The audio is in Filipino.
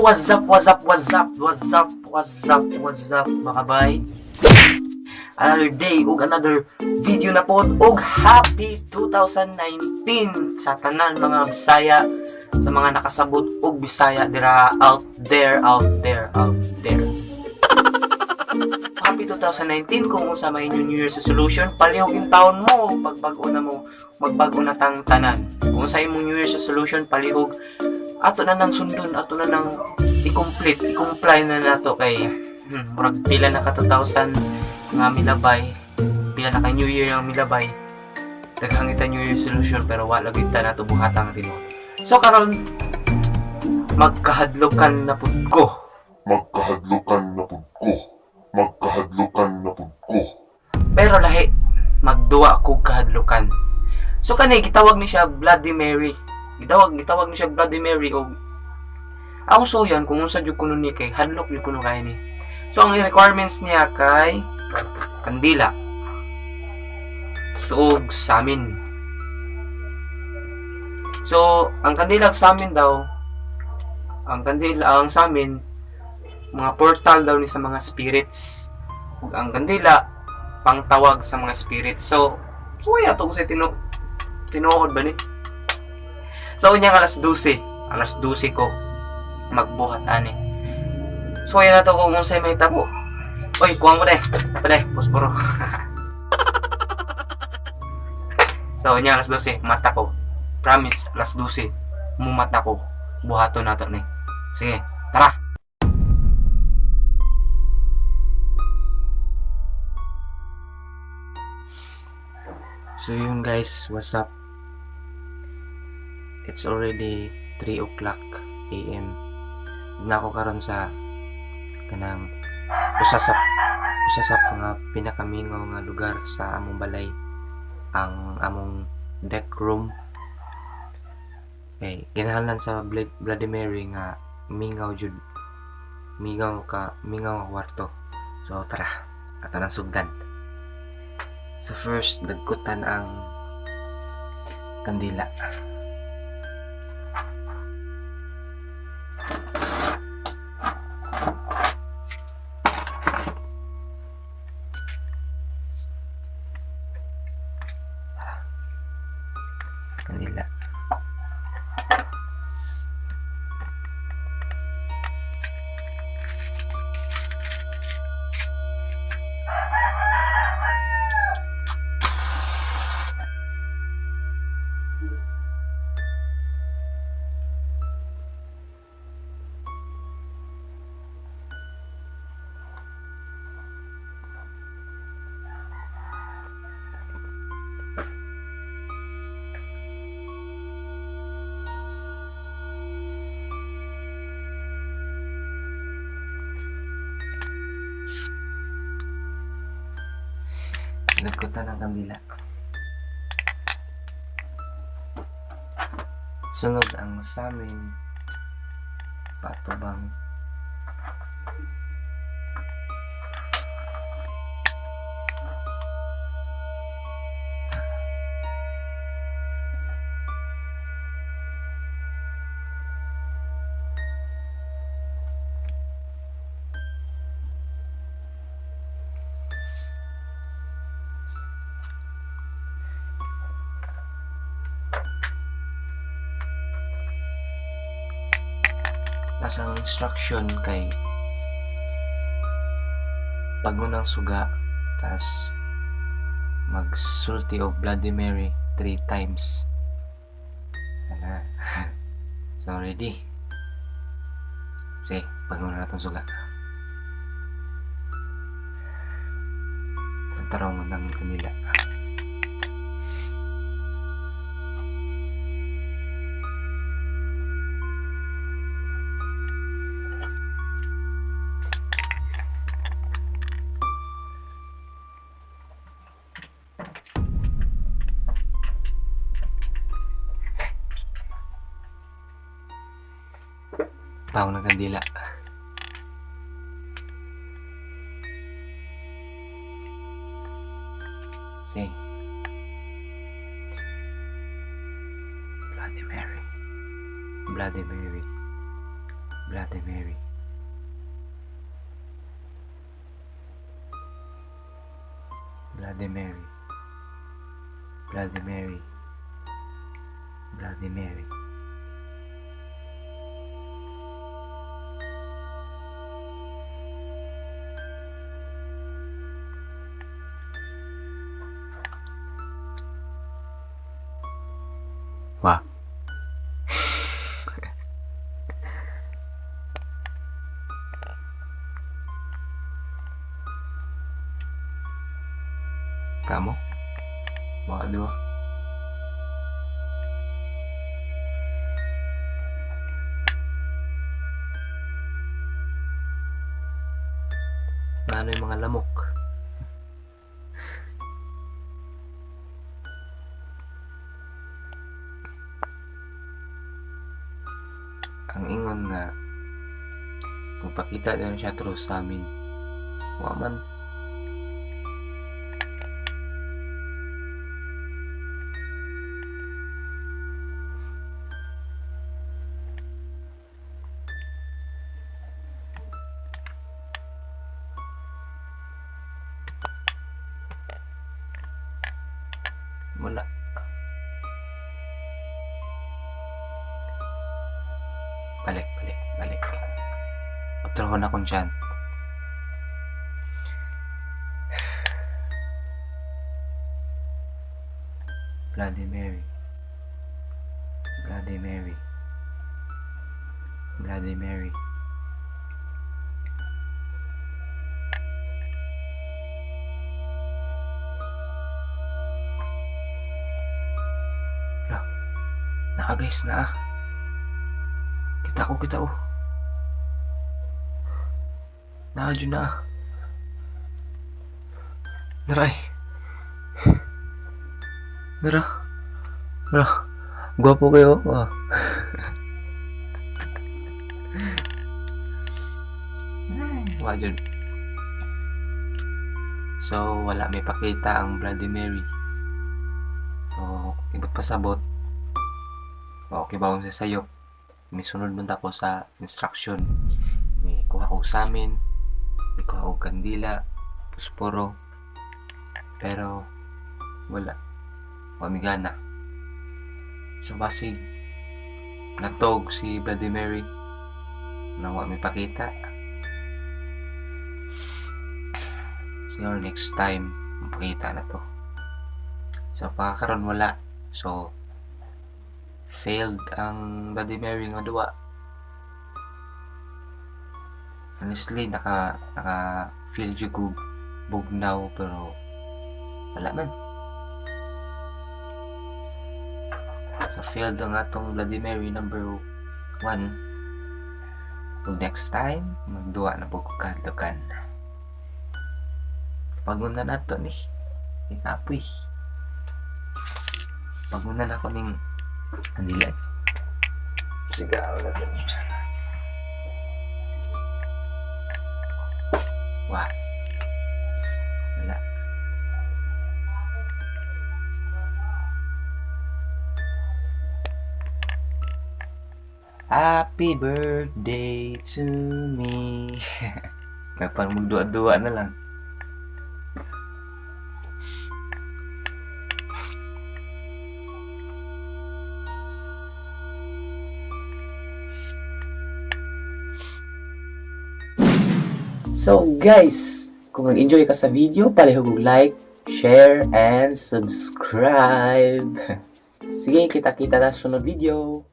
Yo, what's up, mga bay? Another day ug another video na pod og happy 2019 sa tanan mga Bisaya, sa mga nakasabot og Bisaya dira out there. Happy 2019 kung unsa may inyong New Year's resolution, palihog yung taon mo, pagbago na mo, magbago na tang tanan. Kung sa imong New Year's resolution, palihog ato na nang sundon, ato na nang i-comply na nato kay murag pila na ka 2000 nga milabay, pila na ka New Year ang milabay, daghang ita New Year resolution pero wala gyud ta nato buhatang rino. So karon magkahadlokan na pud ko. Pero lahi magduwa kog kahadlukan. So kani gitawag ni siya Bloody Mary. Gitawag ni siya Bloody Mary og ako so yan kung unsa jud kuno ni kay hadlok jud kuno kay ni. So ang requirements niya kay kandila. Suog samin. So ang kandila sa amin daw, ang samin mga portal daw ni sa mga spirits. Ug ang kandila pangtawag sa mga spirits. So ya to sa tinuod ba ni? So unya alas 12 ko magbuhat ani. So yan na to kung unsay may tabo. Oy, kuwang mo deh. Posporo. So unya alas 12 mata ko. Promise alas 12 mumata ko. Buhaton nato ni. Sige, tara. So yun guys, what's up? It's already 3 o'clock AM. Na ako karon sa kanang usa sa mga pinakamingaw nga lugar sa among balay, ang among deck room. Okay, kinahanglan sa Bloody Mary nga mingaw nga kwarto. So tara, ato nang sugdan. So first, dagkutan ang kandila. Kandila. Nagkutan ng kandila. Sunod ang samin, patubang. Ang instruction kay pagunang suga, tas magsulti of Bloody Mary 3 times. Ana. So ready? Sige, pagunang natong suga. Tantaraw mo ng kanila. Pao ng kandila. See? Bloody Mary. Bloody Mary. Bloody Mary. Bloody Mary. Bloody Mary. Wah. Kamu? Waduh. Ano yung mga lamok? Ang ingon nga magpakita din siya through sa amin. Waman. Wala. Balik. Pagtraho na kung dyan. Bloody Mary. Bloody Mary. Bloody Mary. Guys na. Kita ko. Nakadyo na. Naray. Nara. Gwapo kayo. Wajan. So, wala may pakita ang Bloody Mary. So, ibot pasabot. Okay ba akong sasayop? May sunod man ako sa instruction. May kuha ko sa amin. May kuha ko kandila. Pusporo. Pero wala. Pamigana. So basig natog si Bloody Mary. Nawa may pakita. So next time mapakita na to. So pagkakaroon wala. So failed ang Bloody Mary nga duwa. Honestly, naka feel jud ko bugnaw pero wala man. So failed ang atong Bloody Mary number 1. Kung next time, magduwa na po kukantukan. Pagmuna na to ni apoy. Pagmuna na ko ning andilan. Sigaw na to. Wah. Wala. Happy birthday to me. May parang magduwa-duwa na lang. So guys, kung nag-enjoy ka sa video, palihog like, share, and subscribe. Sige, kita-kita na sa sunod video.